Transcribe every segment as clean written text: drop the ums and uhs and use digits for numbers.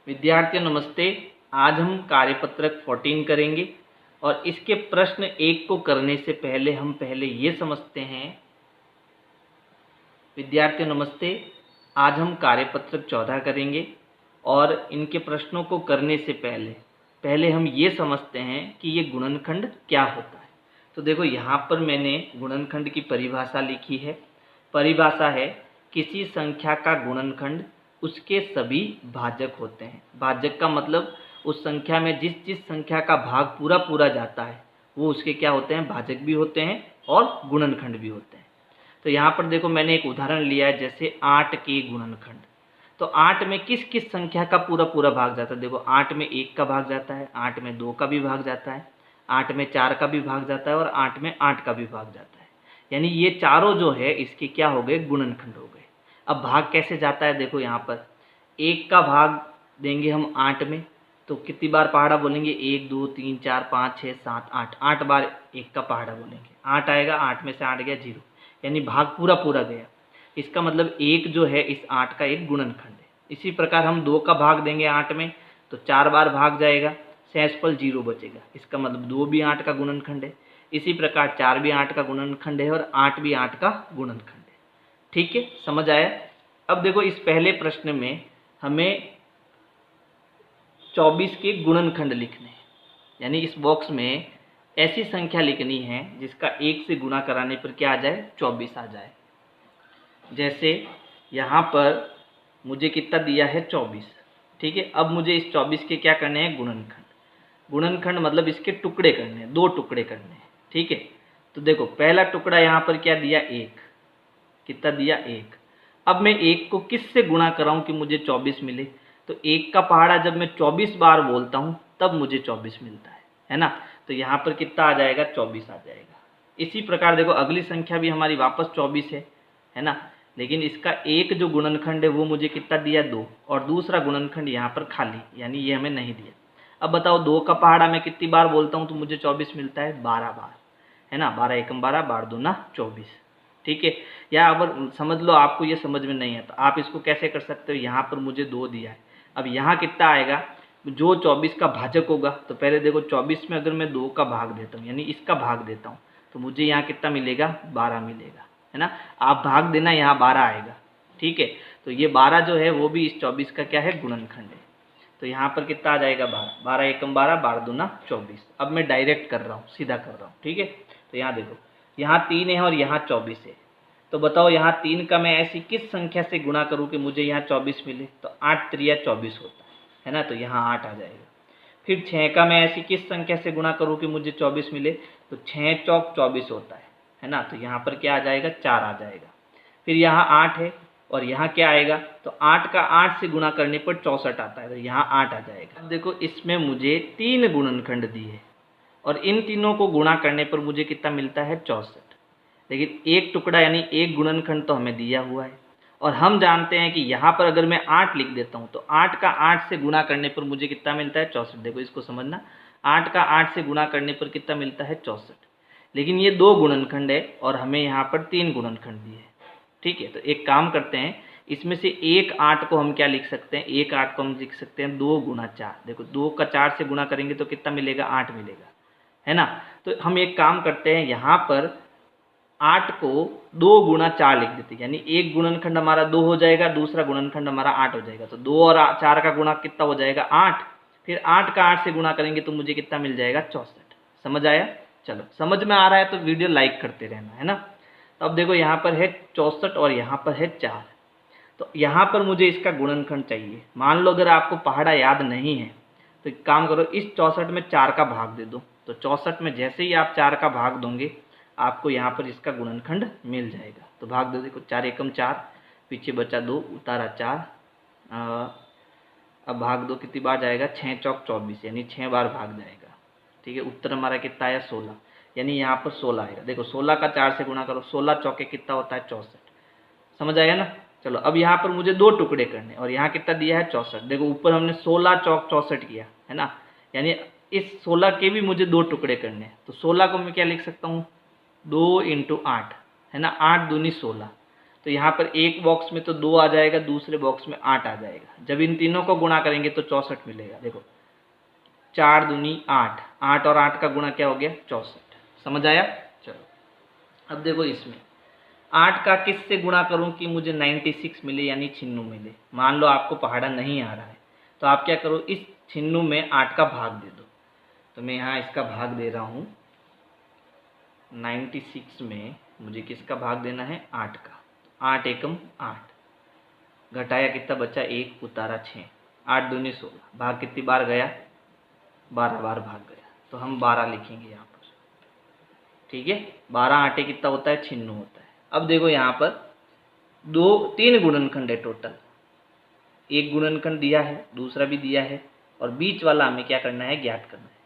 विद्यार्थियों नमस्ते। आज हम कार्यपत्रक 14 करेंगे और इसके प्रश्न 1 को करने से पहले हम ये समझते हैं। विद्यार्थियों नमस्ते, आज हम कार्यपत्रक 14 करेंगे और इनके प्रश्नों को करने से पहले हम ये समझते हैं कि ये गुणनखंड क्या होता है। तो देखो यहाँ पर मैंने गुणनखंड की परिभाषा लिखी है। परिभाषा है किसी संख्या का गुणनखंड उसके सभी भाजक होते हैं। भाजक का मतलब उस संख्या में जिस संख्या का भाग पूरा जाता है वो उसके क्या होते हैं, भाजक भी होते हैं और गुणनखंड भी होते हैं। तो यहाँ पर देखो मैंने एक उदाहरण लिया है, जैसे 8 के गुणनखंड। तो 8 में किस किस संख्या का पूरा भाग जाता है। देखो 8 में 1 का भाग जाता है, 8 में 2 का भी भाग जाता है, 8 में 4 का भी भाग जाता है और 8 में 8 का भी भाग जाता है। यानी ये चारों जो है इसके क्या हो गए, गुणनखंड हो गए। अब भाग कैसे जाता है, देखो यहाँ पर 1 का भाग देंगे हम 8 में, तो कितनी बार पहाड़ा बोलेंगे, 1 2 3 4 5 6 7 8, 8 बार 1 का पहाड़ा बोलेंगे। 8 आएगा, 8 में से 8 गया 0, यानी भाग पूरा गया। इसका मतलब 1 जो है इस 8 का एक गुणनखंड है। इसी प्रकार हम 2 का भाग देंगे 8 में, तो 4 बार भाग जाएगा, शेषफल 0 बचेगा। इसका मतलब 2 भी 8 का गुणनखंड है। इसी प्रकार 4 भी 8 का गुणनखंड है और 8 भी 8 का गुणनखंड है। ठीक है, समझ आया। अब देखो इस पहले प्रश्न में हमें 24 के गुणनखंड लिखने हैं, यानी इस बॉक्स में ऐसी संख्या लिखनी है जिसका 1 से गुणा कराने पर क्या आ जाए, 24 आ जाए। जैसे यहाँ पर मुझे कितना दिया है, 24। ठीक है, अब मुझे इस 24 के क्या करने हैं, गुणनखंड। गुणनखंड मतलब इसके टुकड़े करने हैं, 2 टुकड़े करने हैं। ठीक है, तो देखो पहला टुकड़ा यहाँ पर क्या दिया, 1। कितना दिया, 1। अब मैं 1 को किस से गुणा कराऊं कि मुझे 24 मिले। तो 1 का पहाड़ा जब मैं 24 बार बोलता हूं तब मुझे 24 मिलता है ना। तो यहाँ पर कितना आ जाएगा, 24 आ जाएगा। इसी प्रकार देखो अगली संख्या भी हमारी वापस 24 है ना, लेकिन इसका एक जो गुणनखंड है वो मुझे कितना दिया, 2, और दूसरा गुणनखंड यहाँ पर खाली, यानी ये हमें नहीं दिया। अब बताओ 2 का पहाड़ा मैं कितनी बार बोलता हूँ तो मुझे 24 मिलता है, 12 बार, है ना। 12 एकम 12, 12 दूना 24। ठीक है, या अगर समझ लो आपको ये समझ में नहीं है तो आप इसको कैसे कर सकते हो, यहाँ पर मुझे 2 दिया है, अब यहाँ कितना आएगा, जो 24 का भाजक होगा। तो पहले देखो 24 में अगर मैं 2 का भाग देता हूँ, यानी इसका भाग देता हूँ, तो मुझे यहाँ कितना मिलेगा, 12 मिलेगा, है ना। आप भाग देना, यहाँ 12 आएगा। ठीक है, तो ये 12 जो है वो भी इस 24 का क्या है, गुणनखंड है। तो यहाँ पर कितना आ जाएगा, 12, 12 एकम 12, 12 दूना 24। अब मैं डायरेक्ट कर रहा हूँ, सीधा कर रहा हूँ। ठीक है, तो यहाँ देखो यहाँ 3 है और यहाँ 24 है। तो बताओ यहाँ 3 का मैं ऐसी किस संख्या से गुणा करूँ कि मुझे यहाँ 24 मिले। तो 8 त्रिया 24 होता है ना, तो यहाँ 8 आ जाएगा। फिर 6 का मैं ऐसी किस संख्या से गुणा करूँ कि मुझे 24 मिले। तो 6 चौक 24 होता है ना, तो यहाँ पर क्या आ जाएगा, 4 आ जाएगा। फिर यहाँ 8 है और यहाँ क्या आएगा, तो 8 का 8 से गुणा करने पर 64 आता है, तो यहाँ 8 आ जाएगा। अब देखो इसमें मुझे 3 गुणनखंड दिए और इन तीनों को गुणा करने पर मुझे कितना मिलता है, 64। लेकिन एक टुकड़ा यानी एक गुणनखंड तो हमें दिया हुआ है और हम जानते हैं कि यहाँ पर अगर मैं 8 लिख देता हूँ तो 8 का 8 से गुणा करने पर मुझे कितना मिलता है, 64। देखो इसको समझना, 8 का 8 से गुणा करने पर कितना मिलता है, 64। लेकिन ये 2 गुणनखंड है और हमें यहाँ पर 3 गुणनखंड दिए हैं। ठीक है, तो एक काम करते हैं, इसमें से एक 8 को हम क्या लिख सकते हैं, एक 8 को हम लिख सकते हैं 2 गुणा 4। देखो 2 का 4 से गुणा करेंगे तो कितना मिलेगा, 8 मिलेगा, है ना। तो हम एक काम करते हैं, यहाँ पर 8 को 2 गुणा 4 लिख देते हैं, यानी एक गुणनखंड हमारा 2 हो जाएगा, दूसरा गुणनखंड हमारा 8 हो जाएगा। तो 2 और 4 का गुणा कितना हो जाएगा, 8। फिर 8 का 8 से गुणा करेंगे तो मुझे कितना मिल जाएगा, 64। समझ आया। चलो समझ में आ रहा है तो वीडियो लाइक करते रहना, है ना। तो अब देखो यहाँ पर है 64 और यहाँ पर है 4। तो यहाँ पर मुझे इसका गुणनखंड चाहिए। मान लो अगर आपको पहाड़ा याद नहीं है तो एक काम करो, इस 64 में 4 का भाग दे दो। तो 64 में जैसे ही आप 4 का भाग दोगे आपको यहाँ पर इसका गुणनखंड मिल जाएगा। तो भाग दो, देखो 4 एकम 4, पीछे बचा 2, उतारा 4। अब भाग दो कितनी बार जाएगा, 6 चौक 24, यानी 6 बार भाग जाएगा। ठीक है, उत्तर हमारा कितना आया, 16, यानी यहाँ पर 16 आएगा। देखो 16 का 4 से गुणा करो, 16 चौके कितना होता है, 64। समझ आएगा ना। चलो अब यहाँ पर मुझे 2 टुकड़े करने और यहाँ कितना दिया है, 64। देखो ऊपर हमने 16 चौक 64 किया है ना, यानी इस 16 के भी मुझे 2 टुकड़े करने हैं। तो 16 को मैं क्या लिख सकता हूँ, 2 × 8, है ना, 8 दूनी 16। तो यहाँ पर एक बॉक्स में तो 2 आ जाएगा, दूसरे बॉक्स में 8 आ जाएगा। जब इन तीनों को गुणा करेंगे तो 64 मिलेगा। देखो 4 दूनी 8, 8 और 8 का गुणा क्या हो गया 64। समझ आया? चलो अब देखो इसमें 8 का किस से गुणा करूं कि मुझे 96 मिले यानी 96 मिले। मान लो आपको पहाड़ा नहीं आ रहा है तो आप क्या करो, इस 96 में 8 का भाग दे दो। तो मैं यहाँ इसका भाग दे रहा हूँ 96 में मुझे किसका भाग देना है 8 का। 8 एकम 8, घटाया कितना बचा 1, उतारा 6, 8 दूनी 16, भाग कितनी बार गया 12 बार भाग गया। तो हम 12 लिखेंगे यहाँ पर। ठीक है, 12 आटे कितना होता है 96 होता है। अब देखो यहाँ पर 3 गुणनखंड है टोटल। एक गुणनखंड दिया है, दूसरा भी दिया है, और बीच वाला हमें क्या करना है ज्ञात करना है।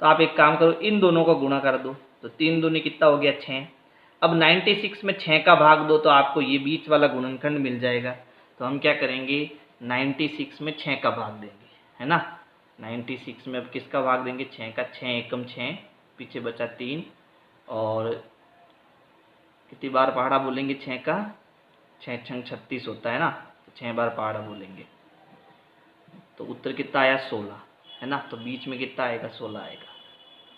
तो आप एक काम करो, इन दोनों को गुणा कर दो। तो 3 दूनी कितना हो गया 6। अब 96 में 6 का भाग दो तो आपको ये बीच वाला गुणनखंड मिल जाएगा। तो हम क्या करेंगे 96 में 6 का भाग देंगे, है ना। 96 में अब किसका भाग देंगे 6 का। 6 एकम 6, पीछे बचा 3, और कितनी बार पहाड़ा बोलेंगे 6 का, 6 छंग 36 होता है ना। तो 6 बार पहाड़ा बोलेंगे तो उत्तर कितना आया 16, है ना। तो बीच में कितना आएगा 16 आएगा।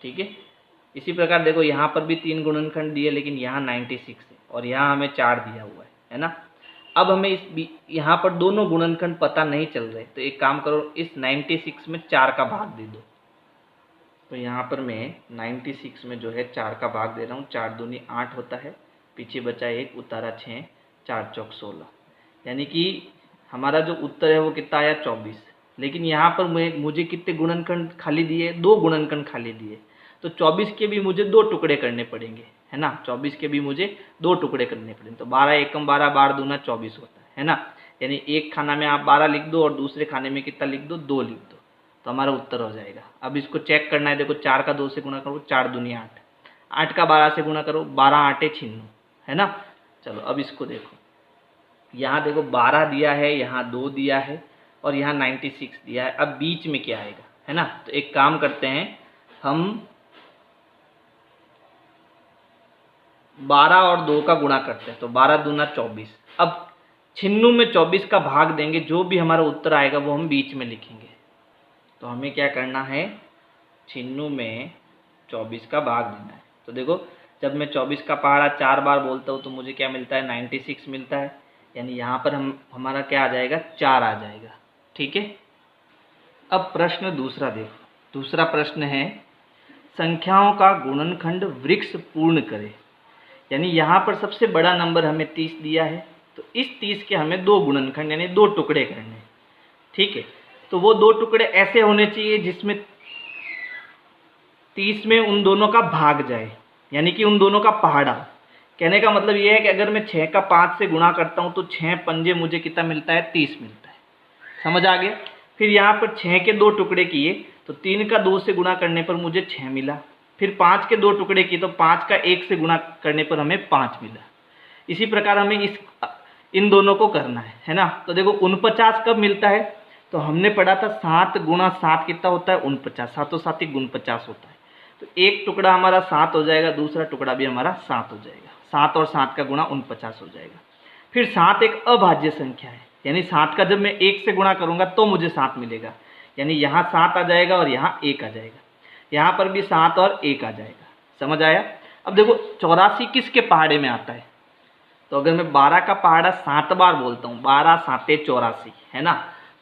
ठीक है, इसी प्रकार देखो यहाँ पर भी 3 गुणनखंड दिए, लेकिन यहाँ 96 है और यहाँ हमें 4 दिया हुआ है ना। अब हमें यहाँ पर दोनों गुणनखंड पता नहीं चल रहे, तो एक काम करो, इस 96 में 4 का भाग दे दो। तो यहाँ पर मैं 96 में जो है 4 का भाग दे रहा हूँ। 4 दूनी 8 होता है, पीछे बचा 1, उतारा 6, 4 चौक 16, यानी कि हमारा जो उत्तर है वो कितना आया 24। लेकिन यहाँ पर मुझे कितने गुणनखंड खाली दिए, 2 गुणनखंड खाली दिए। तो 24 के भी मुझे 2 टुकड़े करने पड़ेंगे, है ना। 24 के भी मुझे 2 टुकड़े करने पड़ेंगे। तो 12 एकम 12, 12 दूना 24 होता है ना। यानी एक खाना में आप 12 लिख दो और दूसरे खाने में कितना लिख दो 2 लिख दो, तो हमारा उत्तर हो जाएगा। अब इसको चेक करना है। देखो 4 का 2 से गुणा करो, 4 दूनी 8, 8 का 12 से गुणा करो, 12 आटे 96, है ना। चलो अब इसको देखो, यहाँ देखो 12 दिया है, यहाँ 2 दिया है, और यहाँ 96 दिया है। अब बीच में क्या आएगा, है ना। तो एक काम करते हैं, हम 12 और 2 का गुणा करते हैं। तो 12 दूना 24। अब 96 में 24 का भाग देंगे, जो भी हमारा उत्तर आएगा वो हम बीच में लिखेंगे। तो हमें क्या करना है 96 में 24 का भाग देना है। तो देखो जब मैं 24 का पहाड़ा 4 बार बोलता हूँ तो मुझे क्या मिलता है 96 मिलता है। यानी यहाँ पर हमारा क्या आ जाएगा 4 आ जाएगा। ठीक है, अब प्रश्न दूसरा देखो। दूसरा प्रश्न है संख्याओं का गुणनखंड वृक्ष पूर्ण करें। यानी यहाँ पर सबसे बड़ा नंबर हमें 30 दिया है, तो इस 30 के हमें 2 गुणनखंड यानी 2 टुकड़े करने। ठीक है, तो वो 2 टुकड़े ऐसे होने चाहिए जिसमें 30 में उन दोनों का भाग जाए, यानी कि उन दोनों का पहाड़ा। कहने का मतलब ये है कि अगर मैं 6 का 5 से गुणा करता हूँ तो 6 पंजे मुझे कितना मिलता है 30 मिलता है। समझ आ गया। फिर यहाँ पर 6 के 2 टुकड़े किए तो 3 का 2 से गुणा करने पर मुझे 6 मिला। फिर 5 के 2 टुकड़े किए तो 5 का 1 से गुणा करने पर हमें 5 मिला। इसी प्रकार हमें इन दोनों को करना है ना। तो देखो 49 कब मिलता है, तो हमने पढ़ा था 7 गुणा 7 कितना होता है 49, 7 7 49 होता है। तो एक टुकड़ा हमारा 7 हो जाएगा, दूसरा टुकड़ा भी हमारा 7 हो जाएगा। 7 और 7 का गुणा 49 हो जाएगा। फिर 7 एक अभाज्य संख्या है, यानी 7 का जब मैं 1 से गुणा करूंगा तो मुझे 7 मिलेगा। यानी यहाँ 7 आ जाएगा और यहाँ 1 आ जाएगा। यहाँ पर भी 7 और 1 आ जाएगा। समझ आया। अब देखो 84 किसके पहाड़े में आता है, तो अगर मैं 12 का पहाड़ा 7 बार बोलता हूँ, 12 7 84, है ना।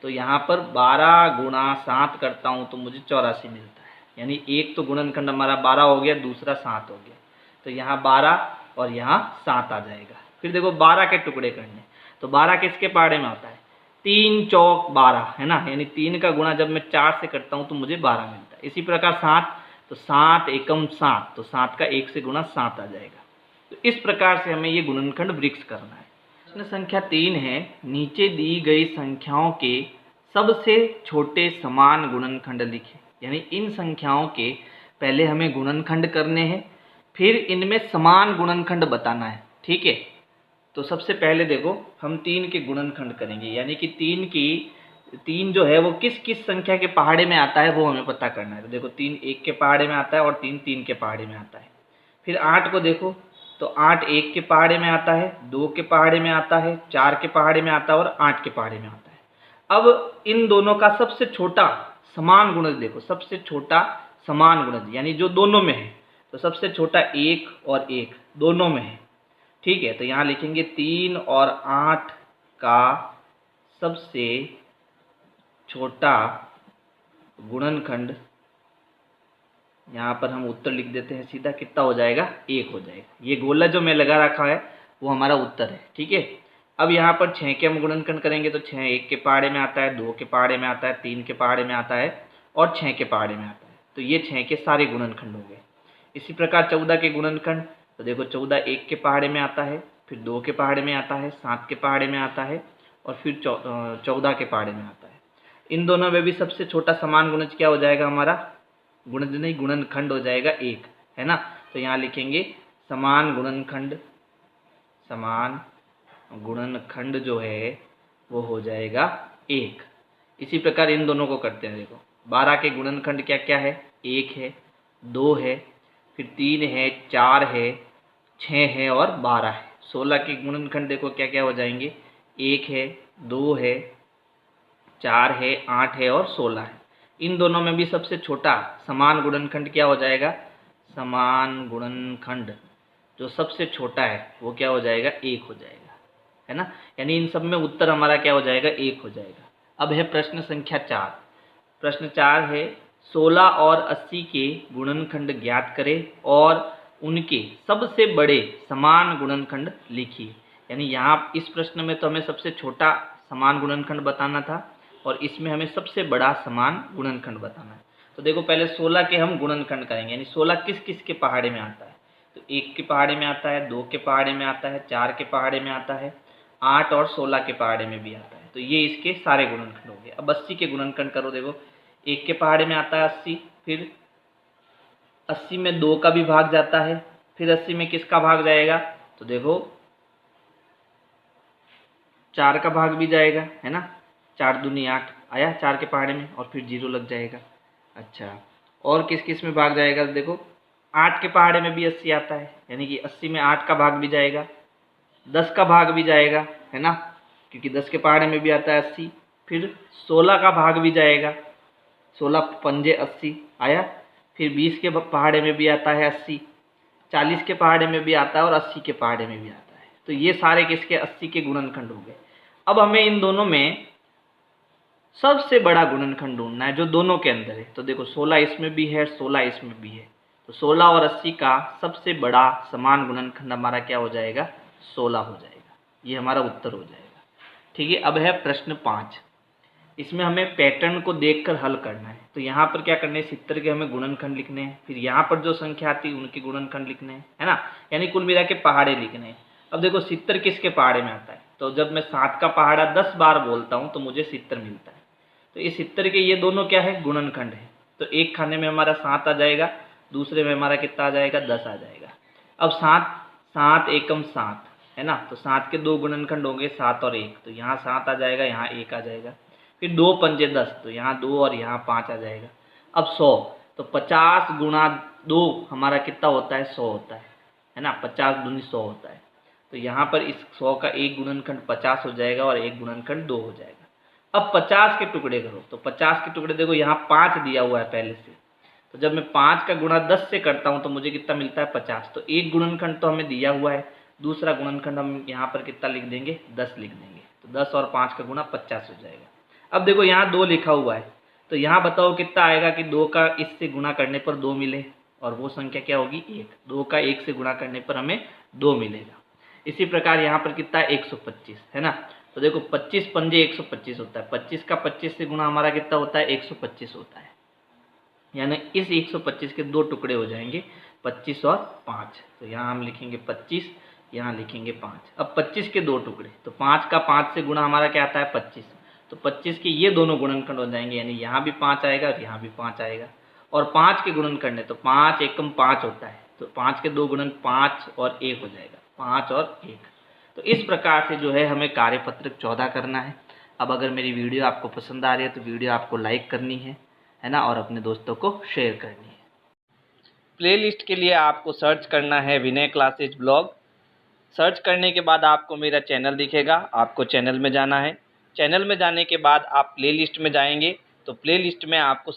तो यहाँ पर 12 गुणा 7 करता हूँ तो मुझे 84 मिलता है। यानी एक तो गुणनखंड हमारा 12 हो गया, दूसरा 7 हो गया। तो यहाँ 12 और यहाँ 7 आ जाएगा। फिर देखो 12 के टुकड़े करने, तो 12 किसके पहाड़े में आता है 3 चौक 12, है ना। यानी 3 का गुणा जब मैं 4 से करता हूँ तो मुझे 12 मिलता है। इसी प्रकार 7, तो 7 एकम 7, तो 7 का 1 से गुणा 7 आ जाएगा। तो इस प्रकार से हमें ये गुणनखंड वृक्ष करना है। प्रश्न संख्या 3 है, नीचे दी गई संख्याओं के सबसे छोटे समान गुणनखंड लिखें। यानी इन संख्याओं के पहले हमें गुणनखंड करने हैं, फिर इनमें समान गुणनखंड बताना है। ठीक है, तो सबसे पहले देखो हम 3 के गुणनखंड करेंगे, यानी कि 3 जो है वो किस किस संख्या के पहाड़े में आता है वो हमें पता करना है। तो देखो 3 1 के पहाड़े में आता है और 3 3 के पहाड़े में आता है। फिर 8 को देखो, तो 8 1 के पहाड़े में आता है, 2 के पहाड़े में आता है, 4 के पहाड़े में आता है और 8 के पहाड़े में आता है। अब इन दोनों का सबसे छोटा समान गुणज देखो, सबसे छोटा समान गुणज यानी जो दोनों में है, तो सबसे छोटा 1 और 1 दोनों में है, ठीक है। तो यहाँ लिखेंगे 3 और 8 का सबसे छोटा गुणनखंड, यहाँ पर हम उत्तर लिख देते हैं सीधा, कितना हो जाएगा 1 हो जाएगा। ये गोला जो मैं लगा रखा है वो हमारा उत्तर है, ठीक है। अब यहाँ पर 6 के हम गुणनखंड करेंगे तो 6 1 के पहाड़े में आता है, 2 के पहाड़े में आता है, 3 के पहाड़े में आता है और 6 के पहाड़े में आता है। तो ये 6 के सारे गुणनखंड हो गए। इसी प्रकार 14 के गुणनखंड, तो देखो 14 1 के पहाड़े में आता है, फिर 2 के पहाड़े में आता है, 7 के पहाड़े में आता है और फिर 14 के पहाड़े में आता है। इन दोनों में भी सबसे छोटा समान गुणज क्या हो जाएगा हमारा, गुणज नहीं गुणनखंड हो जाएगा 1, है ना। तो यहाँ लिखेंगे समान गुणनखंड, समान गुणनखंड जो है वो हो जाएगा 1। इसी प्रकार इन दोनों को करते हैं। देखो 12 के गुणनखंड क्या क्या है, 1 है, 2 है, फिर 3 है, 4 है, 6 है और 12 है। 16 के गुणनखंड देखो क्या क्या हो जाएंगे, 1 है, 2 है, 4 है, 8 है और 16 है। इन दोनों में भी सबसे छोटा समान गुणनखंड क्या हो जाएगा, समान गुणनखंड जो सबसे छोटा है वो क्या हो जाएगा, 1 हो जाएगा, है ना। यानी इन सब में उत्तर हमारा क्या हो जाएगा, 1 हो जाएगा। अब है प्रश्न संख्या 4। प्रश्न 4 है 16 और 80 के गुणनखंड ज्ञात करें और उनके सबसे बड़े समान गुणनखंड लिखिए। यानी यहाँ इस प्रश्न में तो हमें सबसे छोटा समान गुणनखंड बताना था और इसमें हमें सबसे बड़ा समान गुणनखंड बताना है। तो देखो पहले 16 के हम गुणनखंड करेंगे, यानी 16 किस किस के पहाड़े में आता है, तो 1 के पहाड़े में आता है, 2 के पहाड़े में आता है, 4 के पहाड़े में आता है, 8 और 16 के पहाड़े में भी आता है। तो ये इसके सारे गुणनखंड हो गए। अब 80 के गुणनखंड करो। देखो 1 के पहाड़े में आता है 80, फिर 80 में 2 का भी भाग जाता है, फिर 80 में किसका भाग जाएगा, तो देखो 4 का भाग भी जाएगा, है ना। 4 दूनी 8 आया 4 के पहाड़े में और फिर 0 लग जाएगा। अच्छा, और किस किस में भाग जाएगा, देखो 8 के पहाड़े में भी 80 आता है, यानी कि 80 में 8 का भाग भी जाएगा, 10 का भाग भी जाएगा, है ना, क्योंकि 10 के पहाड़े में भी आता है 80, फिर 16 का भाग भी जाएगा, 16 पंजे 80 आया, फिर 20 के पहाड़े में भी आता है 80, 40 के पहाड़े में भी आता है और 80 के पहाड़े में भी आता है। तो ये सारे किसके 80 के गुणनखंड हो गए। अब हमें इन दोनों में सबसे बड़ा गुणनखंड ढूंढना है जो दोनों के अंदर है। तो देखो 16 इसमें भी है, 16 इसमें भी है, तो 16 और 80 का सबसे बड़ा समान गुणनखंड हमारा क्या हो जाएगा, 16 हो जाएगा। ये हमारा उत्तर हो जाएगा, ठीक है। अब है प्रश्न 5। इसमें हमें पैटर्न को देखकर हल करना है। तो यहाँ पर क्या करना है, 70 के हमें गुणनखंड लिखने हैं, फिर यहाँ पर जो संख्या आती है उनके गुणनखंड लिखने हैं, है ना, यानी कुल मिला के पहाड़े लिखने हैं। अब देखो 70 किसके पहाड़े में आता है, तो जब मैं 7 का पहाड़ा 10 बार बोलता हूँ तो मुझे 70 मिलता है। तो इस 70 के ये दोनों क्या है, गुणनखंड है। तो एक खाने में हमारा 7 आ जाएगा, दूसरे में हमारा कितना आ जाएगा, 10 आ जाएगा। अब 7 एकम 7 है ना, तो 7 के 2 गुणनखंड होंगे 7 और 1, तो यहाँ 7 आ जाएगा, यहाँ 1 आ जाएगा। फिर 2 पंजे 10, तो यहाँ 2 और यहाँ 5 आ जाएगा। अब 100, तो 50 गुणा 2 हमारा कितना होता है, 100 होता है ना, 50 दूनी 100 होता है। तो यहाँ पर इस 100 का एक गुणनखंड 50 हो जाएगा और एक गुणनखंड 2 हो जाएगा। अब 50 के टुकड़े करो, तो 50 के टुकड़े देखो यहाँ 5 दिया हुआ है पहले से, तो जब मैं 5 का गुणा 10 से करता हूँ तो मुझे कितना मिलता है, 50। तो एक गुणनखंड तो हमें दिया हुआ है, दूसरा गुणनखंड हम यहाँ पर कितना लिख देंगे, 10 लिख देंगे। तो 10 और 5 का गुणा 50 हो जाएगा। अब देखो यहाँ 2 लिखा हुआ है, तो यहाँ बताओ कितना आएगा कि 2 का इससे गुणा करने पर 2 मिले, और वो संख्या क्या होगी, 1। 2 का 1 से गुणा करने पर हमें 2 मिलेगा। इसी प्रकार यहाँ पर कितना है, 125, है ना। तो देखो 25 पंजे 125 होता है, 25 का 25 से गुणा हमारा कितना होता है, 125 होता है। यानी इस 125 के 2 टुकड़े हो जाएंगे, 25 और 5। तो यहाँ हम लिखेंगे 25, यहाँ लिखेंगे 5। अब 25 के 2 टुकड़े, तो 5 का 5 से गुणा हमारा क्या आता है, 25। तो 25 के ये दोनों गुणनखंड हो जाएंगे, यानी यहाँ भी 5 आएगा और यहाँ भी 5 आएगा। और 5 के गुणनखंड है, तो 5 एकम 5 होता है, तो 5 के 2 गुणन 5 और 1 हो जाएगा, 5 और 1। तो इस प्रकार से जो है हमें कार्यपत्रक 14 करना है। अब अगर मेरी वीडियो आपको पसंद आ रही है तो वीडियो आपको लाइक करनी है ना, और अपने दोस्तों को शेयर करनी है। प्लेलिस्ट के लिए आपको सर्च करना है विनय क्लासेज ब्लॉग। सर्च करने के बाद आपको मेरा चैनल दिखेगा, आपको चैनल में जाना है। चैनल में जाने के बाद आप प्लेलिस्ट में जाएंगे तो प्लेलिस्ट में आपको